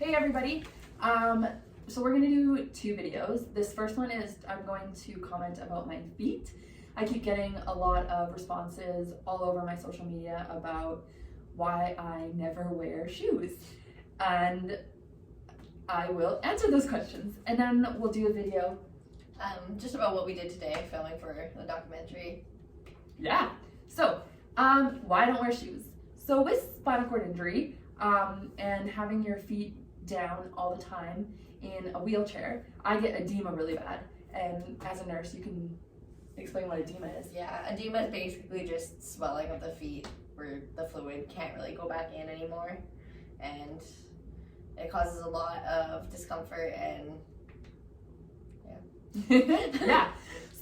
Hey everybody, so we're gonna do two videos. This first one is I'm going to comment about my feet. I keep getting a lot of responses all over my social media about why I never wear shoes, and I will answer those questions, and then we'll do a video just about what we did today filming for the documentary. Yeah, so why I don't wear shoes. So with spinal cord injury and having your feet down all the time in a wheelchair, I get edema really bad. And as a nurse, you can explain what edema is. Yeah, edema is basically just swelling of the feet where the fluid can't really go back in anymore. And it causes a lot of discomfort and Yeah,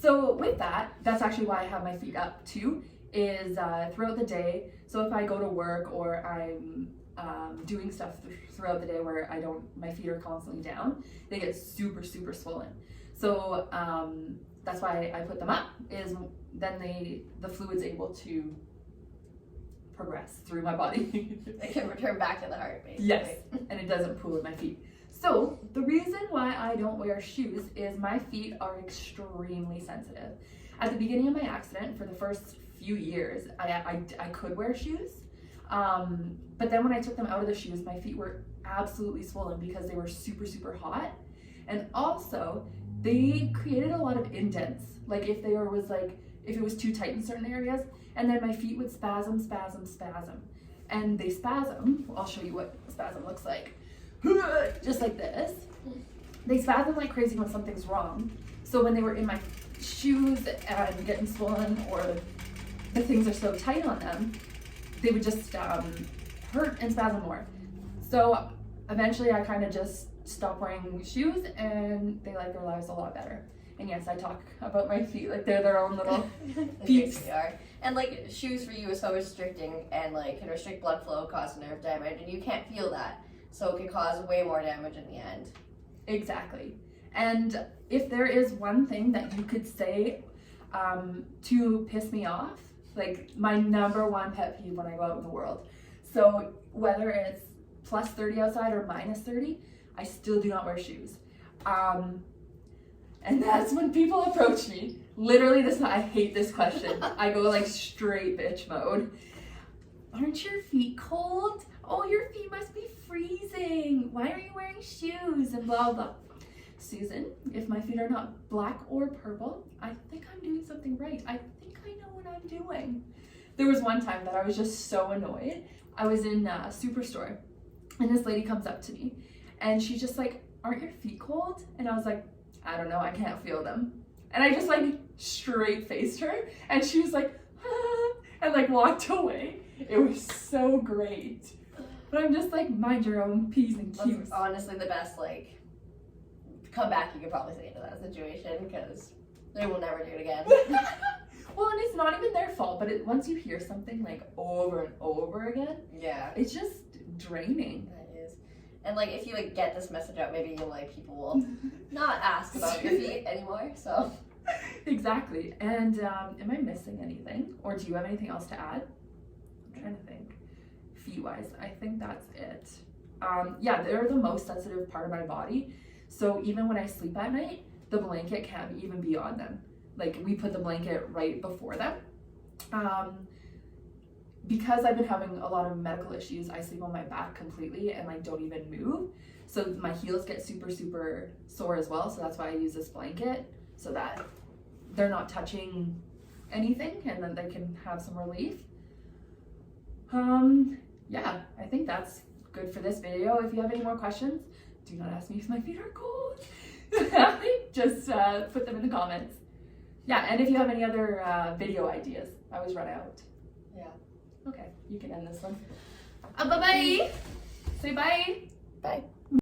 so with that, that's actually why I have my feet up too, is throughout the day. So if I go to work or I'm doing stuff throughout the day where my feet are constantly down, they get super swollen. So that's why I put them up, is then the fluid's able to progress through my body. It can return back to the heart, basically. Yes, and it doesn't pool in my feet. So the reason why I don't wear shoes is my feet are extremely sensitive. At the beginning of my accident, for the first few years, I could wear shoes. But then when I took them out of the shoes, my feet were absolutely swollen because they were super hot. And also, they created a lot of indents. Like if it was too tight in certain areas, and then my feet would spasm. And they spasm, I'll show you what spasm looks like. Just like this. They spasm like crazy when something's wrong. So when they were in my shoes and getting swollen, or the things are so tight on them, they would just hurt and spasm more. So eventually I kind of just stopped wearing shoes, and they like their lives a lot better. And yes, I talk about my feet like they're their own little peeps. They are. And like shoes for you is so restricting and like can restrict blood flow, cause nerve damage, and you can't feel that. So it can cause way more damage in the end. Exactly. And if there is one thing that you could say to piss me off, like my number one pet peeve when I go out in the world. So whether it's plus 30 outside or minus 30, I still do not wear shoes. And that's when people approach me. Literally, I hate this question. I go like straight bitch mode. Aren't your feet cold? Oh, your feet must be freezing. Why are you wearing shoes? And blah, blah. Susan, if my feet are not black or purple, I think I'm doing something right. I think I know what I'm doing. There was one time that I was just so annoyed. I was in a Superstore, and this lady comes up to me, and she's just like, aren't your feet cold? And I was like, I don't know, I can't feel them. And I just like straight faced her, and she was like, ah, and like walked away. It was so great. But I'm just like, mind your own P's and Q's. That's honestly the best like comeback you could probably say to that situation, because they will never do it again. Well, and it's not even their fault, but once you hear something like over and over again, yeah, it's just draining. That is. And like if you like get this message out, maybe like people will not ask about your feet anymore. So exactly. And am I missing anything, or do you have anything else to add? I'm trying to think. Feet wise, I think that's it. Yeah, they're the most sensitive part of my body. So even when I sleep at night, the blanket can't even be on them. Like we put the blanket right before them. Because I've been having a lot of medical issues, I sleep on my back completely and like don't even move. So my heels get super sore as well. So that's why I use this blanket, so that they're not touching anything, and then they can have some relief. Yeah, I think that's good for this video. If you have any more questions, do not ask me if my feet are cold. Just put them in the comments. Yeah, and if you have any other video ideas, I always run out. yeah. Okay, you can end this one. Bye-bye. Say bye. Bye.